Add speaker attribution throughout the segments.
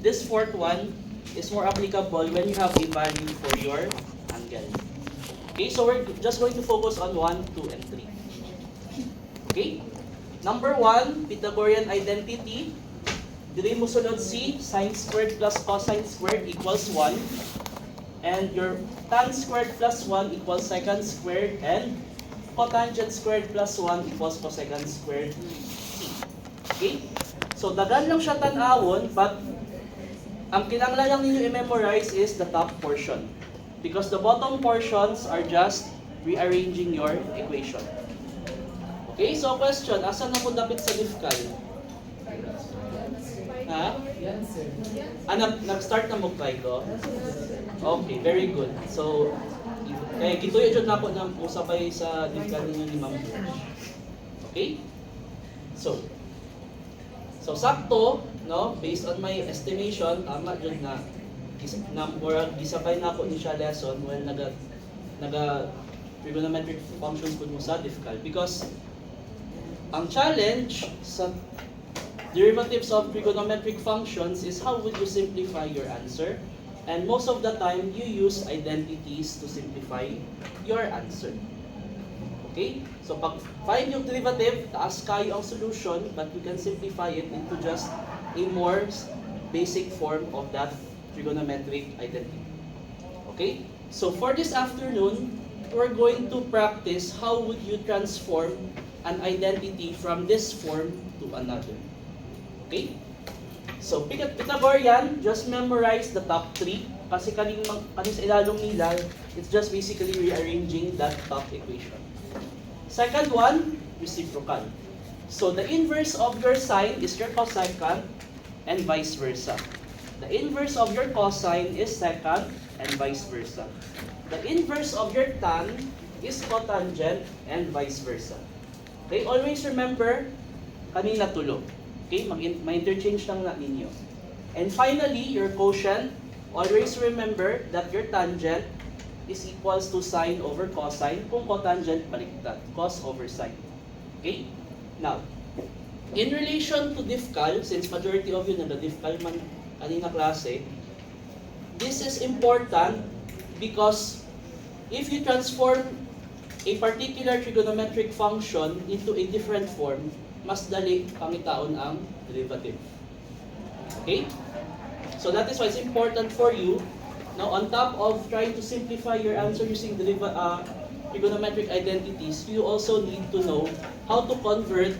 Speaker 1: this fourth one is more applicable when you have a value for your angle. Okay, so we're just going to focus on 1, 2, and 3. Okay? Number 1, Pythagorean identity. Dili mo sunod si sine squared plus cosine squared equals 1. And your tan squared plus 1 equals secant squared. And cotangent squared plus 1 equals cosecant squared. Okay? So, dagan lang siya tanawon, but ang kinanglan lang ninyo i-memorize is the top portion. Because the bottom portions are just rearranging your equation. Okay, so question, asa na mo dapit sa diffcal? Ha? Nag-start na mo try ko? Okay, very good. So, kaya gituyo jud nako nang usapay sa diffcal ninyo ni Ma'am George. Okay? So sakto, no, based on my estimation, tama jud na gisabay na ako ni siya lesson when naga trigonometric functions pud mo sa diffcal, because ang challenge sa derivatives of trigonometric functions is how would you simplify your answer, and most of the time you use identities to simplify your answer. Okay? So pag find yung derivative, taas kayo ang solution, but you can simplify it into just a more basic form of that trigonometric identity. Okay? So for this afternoon, we're going to practice how would you transform an identity from this form to another. Okay? So Pythagorean, just memorize the top 3. Kasi kaning sa ilalong nila, it's just basically rearranging that top equation. Second one, reciprocal. So the inverse of your sine is your cosecant and vice versa. The inverse of your cosine is secant and vice versa. The inverse of your tan is cotangent and vice versa. Okay, always remember kanina tulo. Okay, ma-interchange lang na ninyo. And finally, your quotient, always remember that your tangent is equals to sine over cosine. Kung cotangent, baliktad. Cos over sine. Okay? Now, in relation to diffcal, since majority of you nag-diffcal man kanina klase, this is important because if you transform a particular trigonometric function into a different form, mas dali pangitaon ang derivative. Okay? So that is why it's important for you. Now, on top of trying to simplify your answer using trigonometric identities, you also need to know how to convert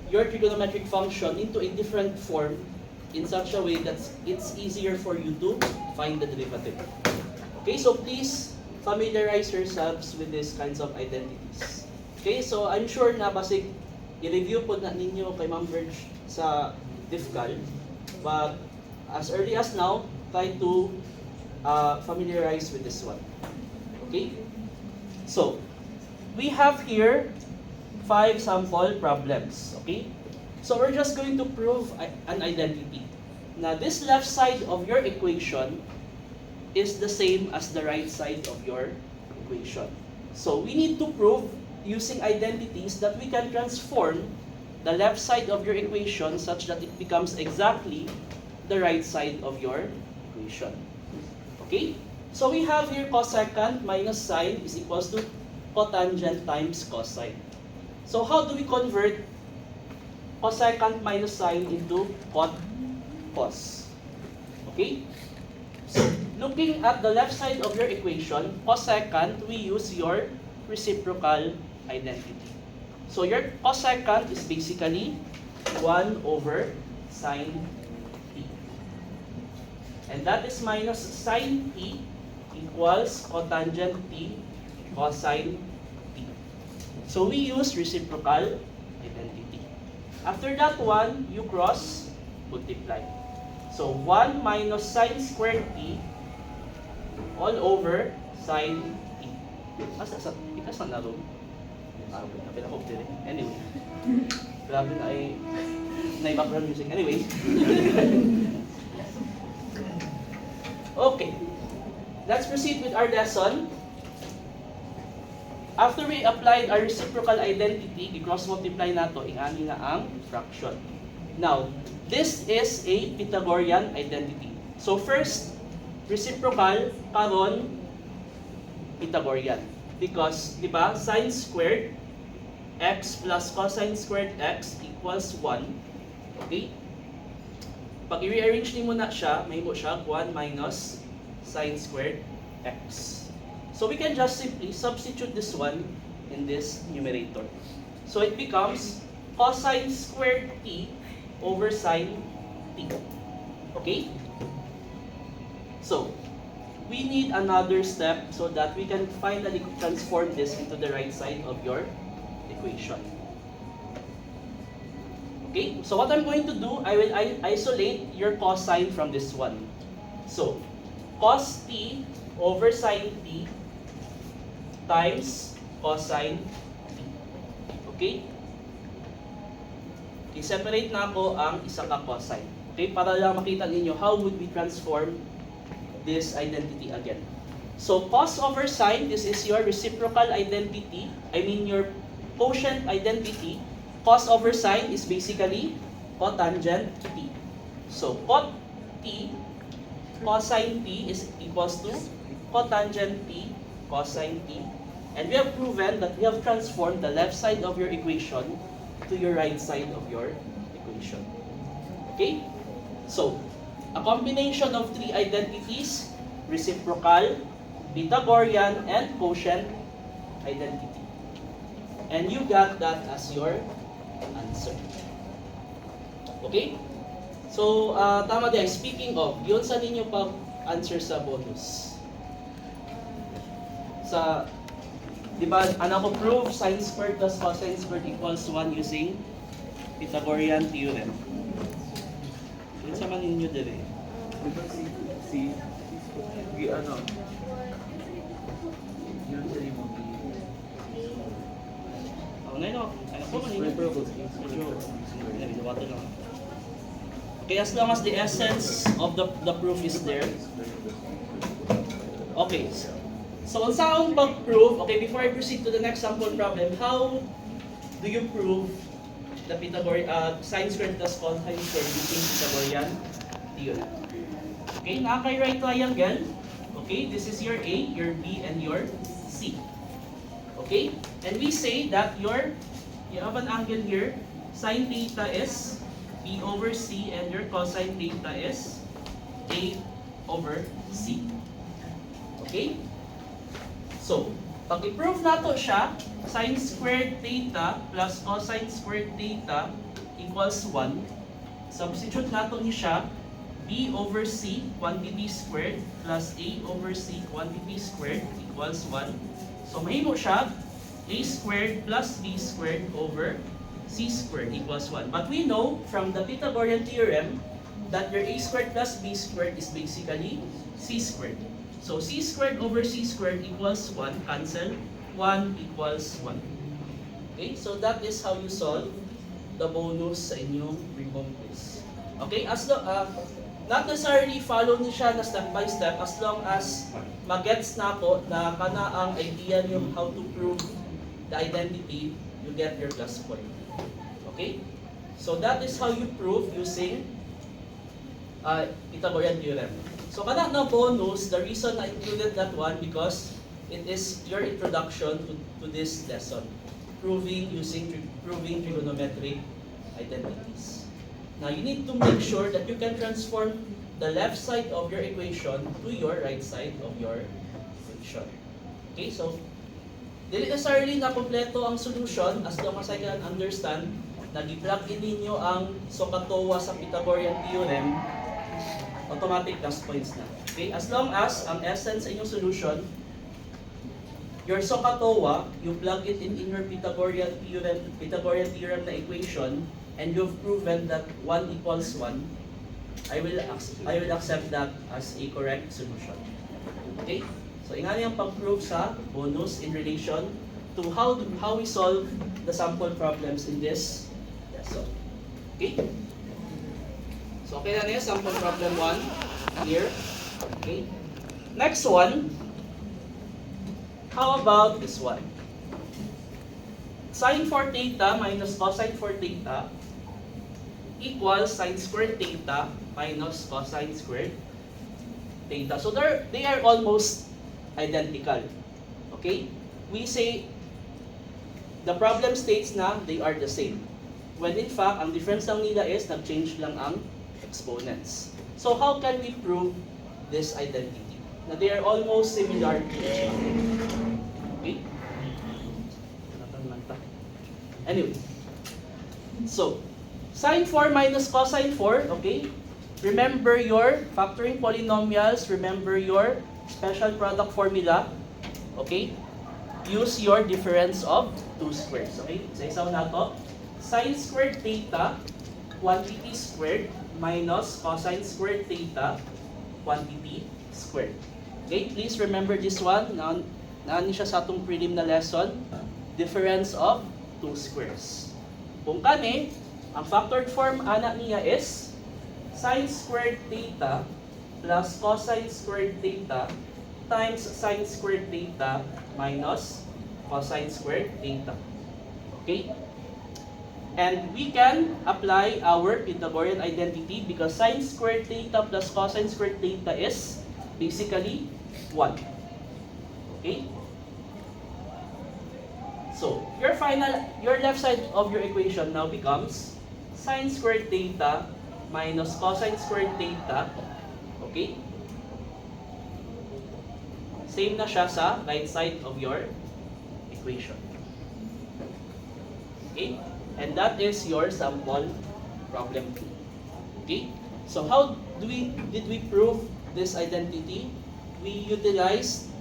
Speaker 1: your trigonometric function into a different form in such a way that it's easier for you to find the derivative. Okay, so please familiarize yourselves with these kinds of identities. Okay, so I'm sure na basig i-review po na ninyo kay Ma'am Verge sa diffcal, but as early as now, try to familiarize with this one. Okay? So, we have here 5 sample problems. Okay? So, we're just going to prove an identity. Now, this left side of your equation is the same as the right side of your equation. So, we need to prove using identities that we can transform the left side of your equation such that it becomes exactly the right side of your equation. Okay? So we have here cosecant minus sine is equals to cotangent times cosine. So how do we convert cosecant minus sine into cos? Okay? So looking at the left side of your equation, cosecant, we use your reciprocal identity. So your cosecant is basically 1 over sine t. And that is minus sine t equals cotangent t cosine t. So we use reciprocal identity. After that one, you cross multiply. So 1 minus sine squared t all over sine t. Ikas na laro. Anyway. Grabe na ay background music. Anyway. Okay, let's proceed with our lesson. After we applied our reciprocal identity, i-cross multiply nato, ingani na ang fraction. Now, this is a Pythagorean identity. So first, reciprocal, karon Pythagorean. Because, di ba, sine squared x plus cosine squared x equals 1. Okay? Pag i-rearrange ni mo na siya, may mo siya 1 minus sine squared x. So we can just simply substitute this one in this numerator. So it becomes cosine squared t over sine t. Okay? So, we need another step so that we can finally transform this into the right side of your equation. Okay? So what I'm going to do, I will isolate your cosine from this one. So, cos t over sine t times cosine t. Okay? I-separate na ako ang isa ka cosine. Okay? Para lang makita ninyo how would we transform this identity again. So, cos over sine, this is your reciprocal identity. I mean your quotient identity. Cos over sine is basically cotangent t. So, cot t, cosine t is equals to cotangent t, cosine t. And we have proven that we have transformed the left side of your equation to your right side of your equation. Okay? So, a combination of three identities, reciprocal, Pythagorean, and quotient identity. And you got that as your answer. Okay? So, tama din. Speaking of, yun sa ninyo pag-answer sa bonus. Sa, di ba, ko prove sine squared plus cosine squared equals 1 using Pythagorean theorem. Yun sa man ninyo din eh.
Speaker 2: Diba si ano, yun sa limang
Speaker 1: Ngayon ako, ano man ninyo prove. Medyo water lang. Okay, as long as the essence of the proof is there. Okay. So, unsaong pag-prove, okay, before I proceed to the next sample problem, how do you prove the Pythagorean, sine squared plus cosine squared using Pythagorean theorem? Okay, nakaka right triangle. Okay, this is your A, your B, and your C. Okay, and we say that you have an angle here, sine theta is B over C, and your cosine theta is A over C. Okay? So, pag i-prove nato siya, sine squared theta plus cosine squared theta equals 1. Substitute nato ni siya, B over C quantity squared plus A over C quantity squared equals 1. So, mahimo siya, A squared plus B squared over C squared equals 1. But we know from the Pythagorean theorem that your A squared plus B squared is basically C squared. So, C squared over C squared equals 1. Cancel. 1 equals 1. Okay? So, that is how you solve the bonus sa inyong pre-home quiz. Okay? Not necessarily follow ni siya na step by step as long as magets na ako na kana ang idea niyo how to prove the identity, you get your plus point. Okay? So, that is how you prove using Pythagorean theorem. So, kana na bonus, the reason I included that one because it is your introduction to this lesson. Proving trigonometric identities. Now, you need to make sure that you can transform the left side of your equation to your right side of your equation. Okay, so, dili necessarily na kompleto ang solution as long as I can understand na i-plug in ninyo ang SOHCAHTOA sa Pythagorean theorem, automatic plus points na. Okay, as long as ang essence sa inyong solution, your SOHCAHTOA, you plug it in your Pythagorean theorem na equation, and you've proven that 1 equals 1, I will accept that as a correct solution. Okay? So, ingani ang pag-prove sa bonus in relation to how we solve the sample problems in this lesson. Okay? So, okay na niya, sample problem 1 here. Okay? Next one, how about this one? Sine 4 theta minus cosine 4 theta equals sine squared theta minus cosine squared theta. So they are almost identical. Okay? We say the problem states na they are the same. When in fact, ang difference lang nila is nag-change lang ang exponents. So how can we prove this identity? Na they are almost similar to each other. Okay? Anyway. So, sine 4 minus cosine 4, okay? Remember your factoring polynomials, remember your special product formula, okay? Use your difference of two squares, okay? Isa-isaw na to. Sine squared theta, quantity squared, minus cosine squared theta, quantity squared. Okay, please remember this one. Naani siya sa atong prelim na lesson. Difference of two squares. Kung kani, ang factored form ana niya is sine squared theta plus cosine squared theta times sine squared theta minus cosine squared theta. Okay? And we can apply our Pythagorean identity because sine squared theta plus cosine squared theta is basically 1. Okay? So, your left side of your equation now becomes sine squared theta minus cosine squared theta. Okay? Same na siya sa right side of your equation. Okay? And that is your sample problem 2. Okay? So how did we prove this identity? We utilized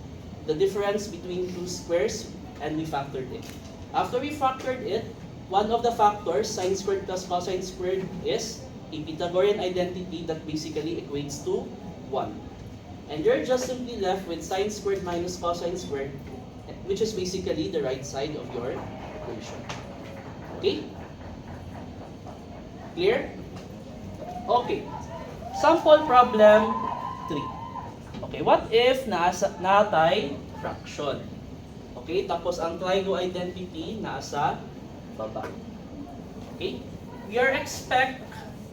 Speaker 1: the difference between two squares and we factored it. After we factored it, one of the factors, sine squared plus cosine squared, is a Pythagorean identity that basically equates to 1. And you're just simply left with sine squared minus cosine squared, which is basically the right side of your equation. Okay? Clear? Okay. Sample problem 3. Okay, what if natay fraction? Okay, tapos ang trigo identity nasa baba. Okay? We are expect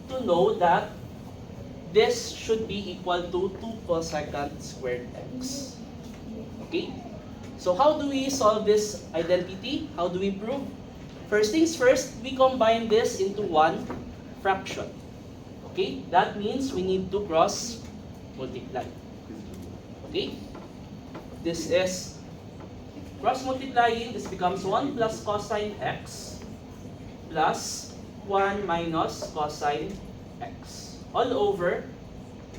Speaker 1: to know that this should be equal to 2 cosecant squared x. Okay? So how do we solve this identity? How do we prove? First things first, we combine this into one fraction. Okay? That means we need to cross multiply. Okay? This is cross multiplying, this becomes 1 plus cosine x plus 1 minus cosine x all over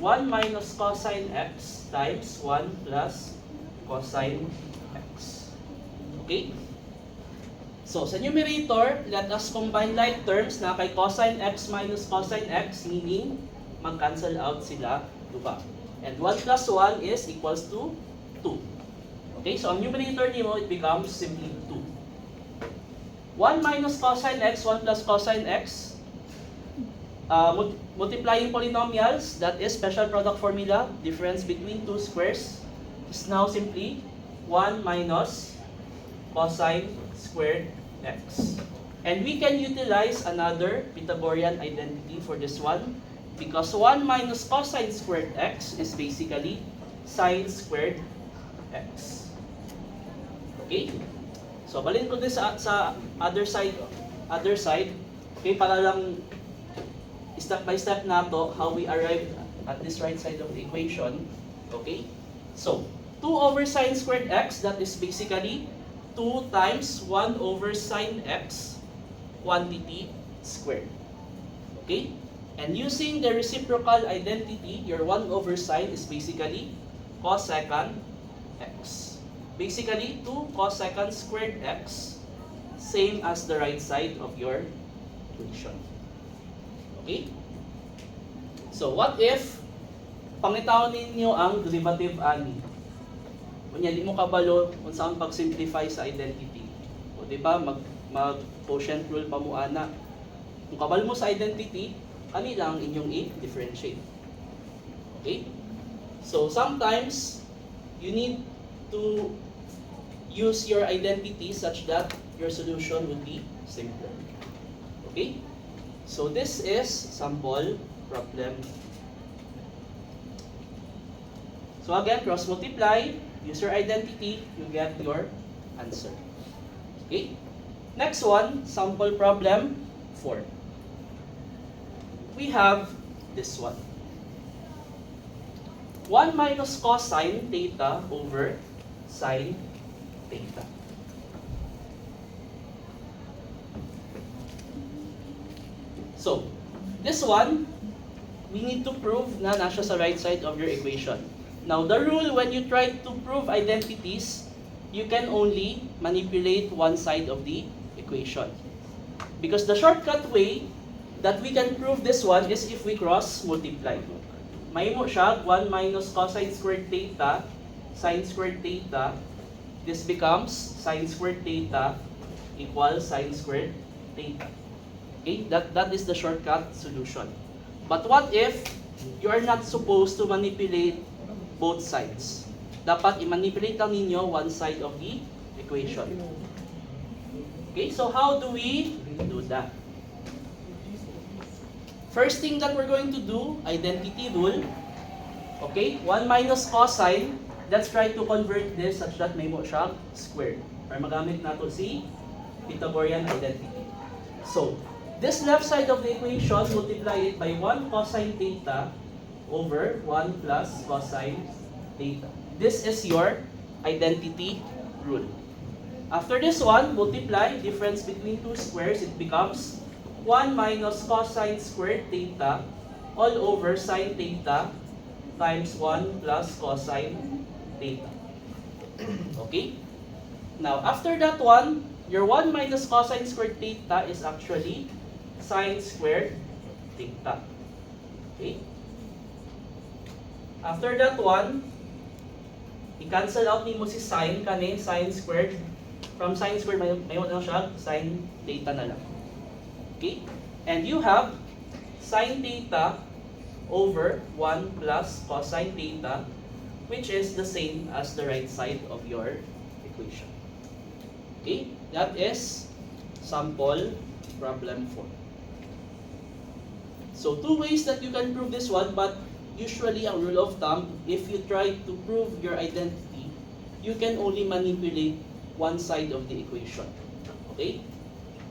Speaker 1: 1 minus cosine x times 1 plus cosine x. Okay? So, sa numerator, let us combine like terms na kay cosine x minus cosine x, meaning mag-cancel out sila duha. And 1 plus 1 is equals to 2. Okay, so ang numerator nimo, it becomes simply 2. 1 minus cosine x, 1 plus cosine x, multiplying polynomials, that is special product formula, difference between two squares, is now simply 1 minus cosine squared x. And we can utilize another Pythagorean identity for this one, because 1 minus cosine squared x is basically sine squared x. Okay? So, balin ko din sa other side. Okay, para lang step by step na to how we arrive at this right side of the equation. Okay? So, 2 over sine squared x, that is basically 2 times 1 over sine x quantity squared. Okay? And using the reciprocal identity, your 1 over sine is basically cosecant x. Basically, 2 cosecant squared x, same as the right side of your equation. Okay? So, what if pangitawon ninyo ang derivative ani? Kunya, di mo kabalo kung saan pag-simplify sa identity. O, di ba, mag-quotient rule pa mo ana. Kung kabalo mo sa identity, kanila ang inyong i-differentiate. Okay? So, sometimes, you need to use your identity such that your solution will be simpler. Okay? So this is sample problem. So again, cross multiply, use your identity, you get your answer. Okay? Next one, sample problem 4. We have this one. 1 minus cosine theta over sine theta. So, this one, we need to prove na nasa sa right side of your equation. Now, the rule when you try to prove identities, you can only manipulate one side of the equation. Because the shortcut way that we can prove this one is if we cross multiply. Mahimo siya, 1 minus cosine squared theta, sine squared theta. This becomes sine squared theta equals sine squared theta. Okay, that is the shortcut solution. But what if you are not supposed to manipulate both sides? Dapat i-manipulate lang ninyo one side of the equation. Okay, so how do we do that? First thing that we're going to do, identity rule. Okay, 1 minus cosine. Let's try to convert this such that may mo siya squared. Para magamit nato si Pythagorean identity. So, this left side of the equation, multiply it by 1 cosine theta over 1 plus cosine theta. This is your identity rule. After this one, multiply, difference between two squares, it becomes 1 minus cosine squared theta all over sine theta times 1 plus cosine theta. Okay? Now, after that one, your 1 minus cosine squared theta is actually sine squared theta. Okay? After that one, i-cancel out ni mo si sine kanin, sine squared. From sine squared, may na siya, sine theta na lang. Okay? And you have sine theta over 1 plus cosine theta, which is the same as the right side of your equation. Okay? That is sample problem 4. So, two ways that you can prove this one, but usually, ang rule of thumb, if you try to prove your identity, you can only manipulate one side of the equation. Okay?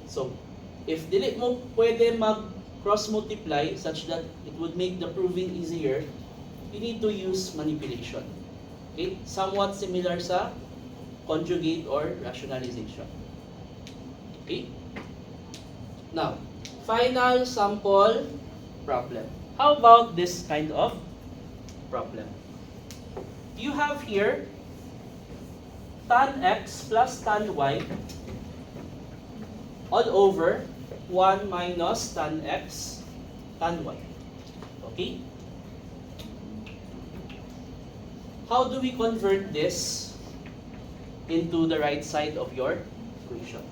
Speaker 1: So, if dili mo pwede mag-cross multiply such that it would make the proving easier, you need to use manipulation. Okay? Somewhat similar sa conjugate or rationalization. Okay? Now, final sample problem. How about this kind of problem? You have here tan x plus tan y all over 1 minus tan x tan y. Okay? How do we convert this into the right side of your equation?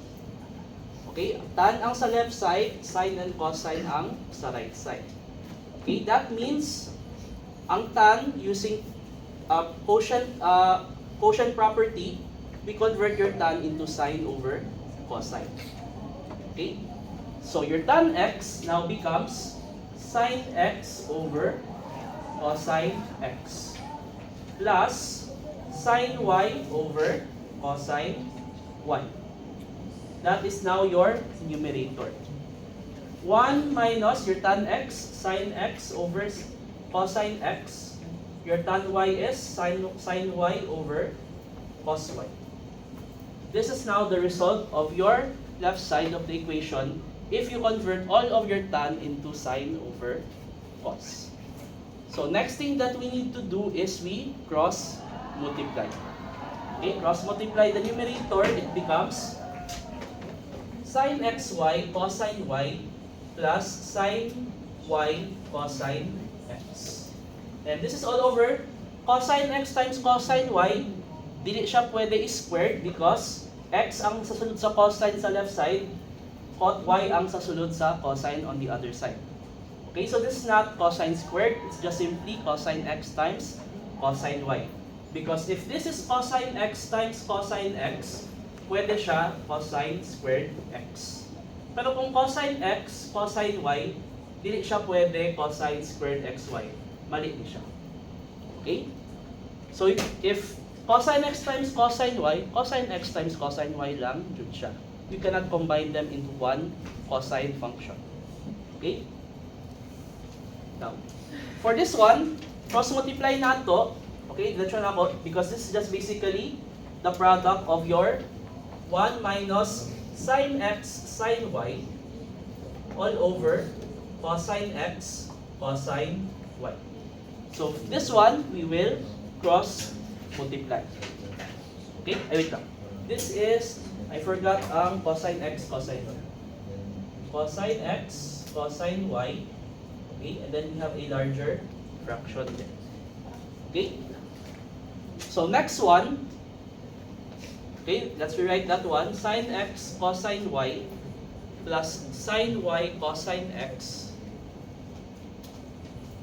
Speaker 1: Okay? Tan ang sa left side, sine and cosine ang sa right side. Okay? That means ang tan using quotient property, we convert your tan into sine over cosine. Okay? So your tan x now becomes sine x over cosine x plus sine y over cosine y. That is now your numerator. 1 minus your tan x, sine x over cosine x. Your tan y is sine y over cos y. This is now the result of your left side of the equation if you convert all of your tan into sine over cos. So next thing that we need to do is we cross multiply. Okay, cross multiply the numerator, it becomes sine xy cosine y plus sine y cosine x. And this is all over cosine x times cosine y. Dili siya pwede squared because x ang sasunod sa cosine sa left side, y ang sasunod sa cosine on the other side. Okay, so this is not cosine squared, it's just simply cosine x times cosine y. Because if this is cosine x times cosine x, pwede siya cosine squared x. Pero kung cosine x, cosine y, dili siya pwede cosine squared xy. Mali din siya. Okay? So if cosine x times cosine y, cosine x times cosine y lang jud siya. You cannot combine them into one cosine function. Okay? Now, for this one, cross multiply nato. Okay, diretso na ako because this is just basically the product of your 1 minus sine x sine y all over cosine x cosine y. So this one we will cross multiply. Okay, ay wait lang. This is, I forgot ang cosine x cosine y. Cosine x cosine y. Okay, and then we have a larger fraction there. Okay? So next one, okay, let's rewrite that one. Sine x cosine y plus sine y cosine x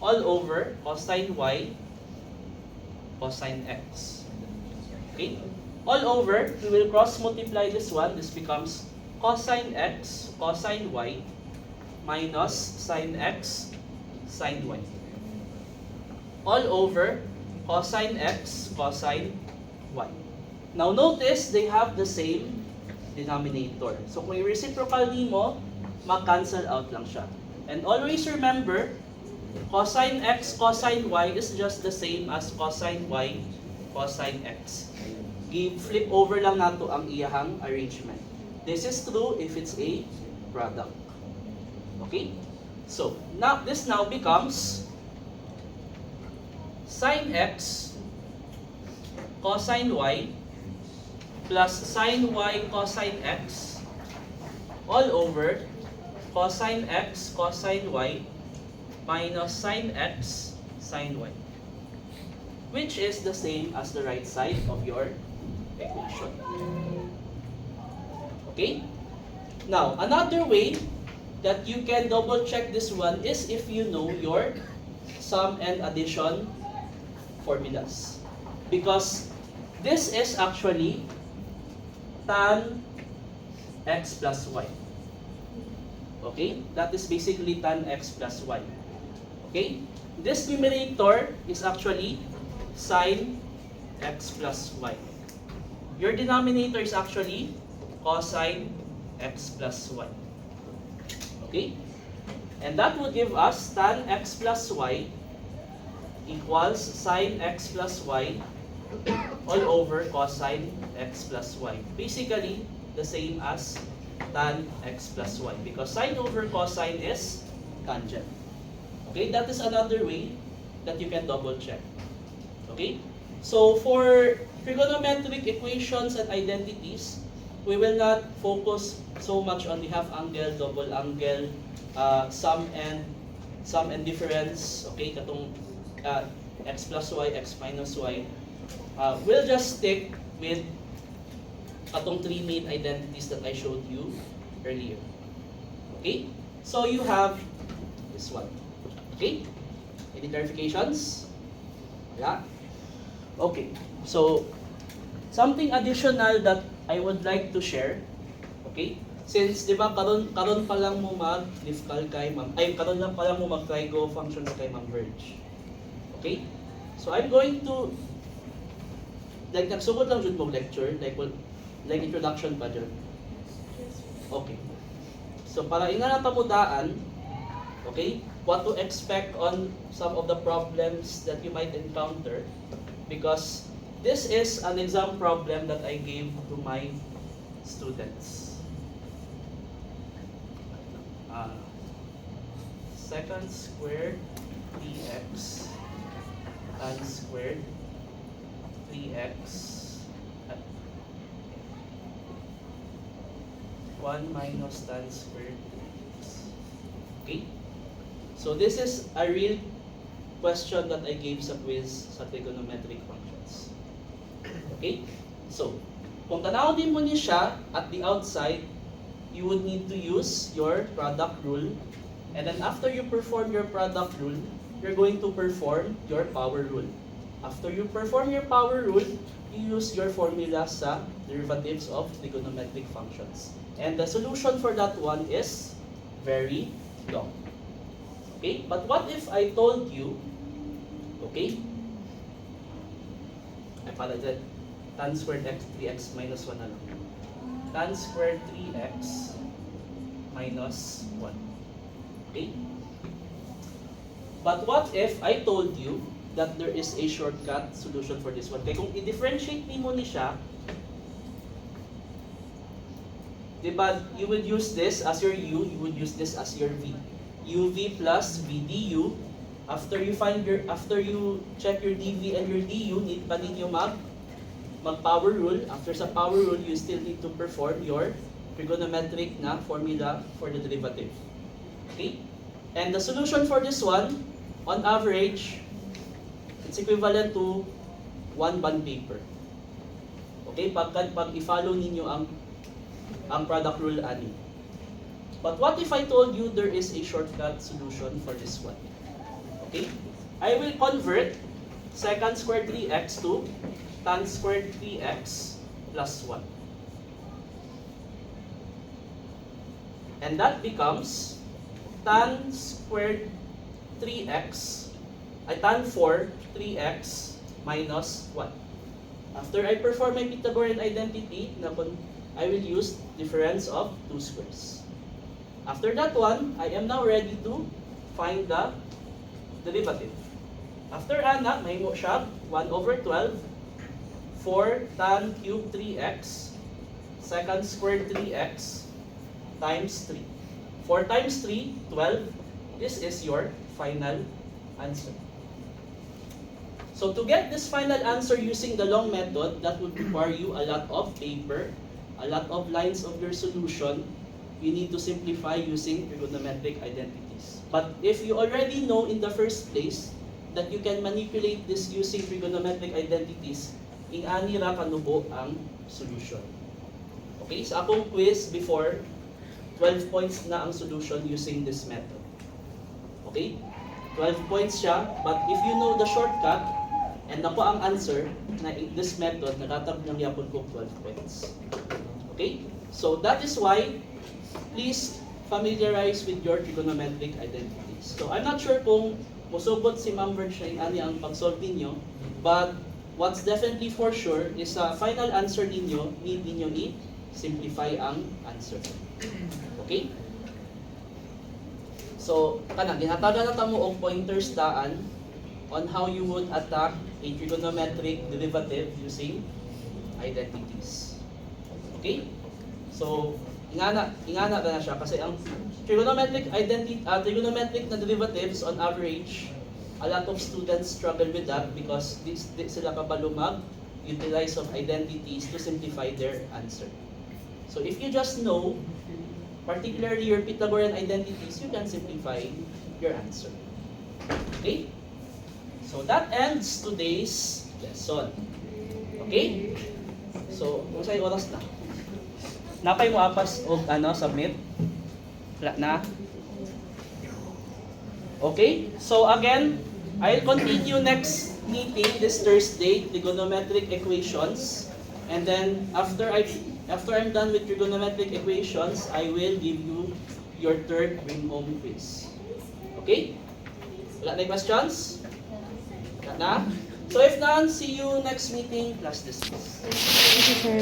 Speaker 1: all over cosine y cosine x. Okay? All over, we will cross multiply this one. This becomes cosine x cosine y minus sine x sine y. All over cosine x cosine y. Now notice they have the same denominator. So kung i-reciprocal nimo, mag-cancel out lang siya. And always remember, cosine x cosine y is just the same as cosine y cosine x. Flip over lang nato ang iyahang arrangement. This is true if it's a product. Okay? So, now this now becomes sine x cosine y plus sine y cosine x all over cosine x cosine y minus sine x sine y, which is the same as the right side of your equation. Okay? Now, another way that you can double check this one is if you know your sum and addition formulas. Because this is actually tan x plus y. Okay? That is basically tan x plus y. Okay? This numerator is actually sine x plus y. Your denominator is actually cosine x plus y. Okay? And that will give us tan x plus y equals sine x plus y all over cosine x plus y. Basically, the same as tan x plus y because sine over cosine is tangent. Okay, that is another way that you can double check. Okay, so for trigonometric equations and identities, we will not focus so much on the half angle, double angle, sum and difference. Okay, katong x plus y, x minus y. We'll just stick with atong three main identities that I showed you earlier. Okay? So you have this one. Okay? Any clarifications? Yeah? Okay. So, something additional that I would like to share. Okay? Since, di ba, karon pa lang mo mag-Lifcal kay Ma'am, karon lang pa lang mo mag-Trigo functions kay Ma'am Verge. Okay? So, I'm going to like nagsugod lang jud mong lecture, like introduction pa jud. Okay. So para ina na tamudaan, okay, what to expect on some of the problems that you might encounter because this is an exam problem that I gave to my students. Second squared 3x tan squared 3x 1 minus tan squared 3x. Okay? So this is a real question that I gave sa quiz sa trigonometric functions. Okay? So, kung tanawin mo niya siya at the outside, you would need to use your product rule. And then after you perform your product rule, you're going to perform your power rule. After you perform your power rule, you use your formula sa derivatives of trigonometric functions. And the solution for that one is very long. Okay? But what if I told you, okay? I apologize. Tan squared x 3x minus 1 na lang. Tan squared 3x minus 1. Okay? But what if I told you that there is a shortcut solution for this one? Kaya kung i-differentiate mo ni siya, diba, you would use this as your u, you would use this as your v. uv plus v du. After you check your dv and your du, need pa ninyo mag-power rule. After sa power rule, you still need to perform your trigonometric na formula for the derivative. Okay? And the solution for this one, on average, it's equivalent to 1 bond paper. Okay? Pag i-follow ninyo ang product rule ani. But what if I told you there is a shortcut solution for this one? Okay? I will convert secant squared 3x to tan squared 3x plus 1. And that becomes tan squared 3x, tan 4 3x minus 1. After I perform my Pythagorean identity, I will use difference of 2 squares. After that one, I am now ready to find the derivative. After anak, mahimo siya 1 over 12, 4 tan cube 3x, secant squared 3x, times 3. 4 times 3, 12. This is your final answer. So to get this final answer using the long method, that would require you a lot of paper, a lot of lines of your solution. You need to simplify using trigonometric identities. But if you already know in the first place that you can manipulate this using trigonometric identities, ingani ra kanubo ang solution. Okay, sa akong quiz before, 12 points na ang solution using this method. Okay? 12 points siya, but if you know the shortcut, and napo ang answer, na in this method, nakatab ng yapon ko 12 points. Okay? So that is why, please familiarize with your trigonometric identities. So I'm not sure kung musubot si Ma'am Virginia ani ang pag-solve ninyo, but what's definitely for sure is sa final answer ninyo, need ninyo i-simplify ang answer. Okay? So, ginatagan na tamo og pointers daan on how you would attack a trigonometric derivative using identities. Okay? So, ingana na siya kasi ang trigonometric na derivatives on average, a lot of students struggle with that because di sila kabalo mag-utilize of identities to simplify their answer. So if you just know, particularly your Pythagorean identities, you can simplify your answer. Okay? So that ends today's lesson. Okay? So, kung sa'yo oras na. Napay mo apas o submit? Wala na? Okay? So again, I'll continue next meeting this Thursday, trigonometric equations. And then after I'm done with trigonometric equations, I will give you your third bring home quiz. Okay? Wala na questions? Wala na? So if none, see you next meeting, class dismissed.
Speaker 3: Thank you, sir.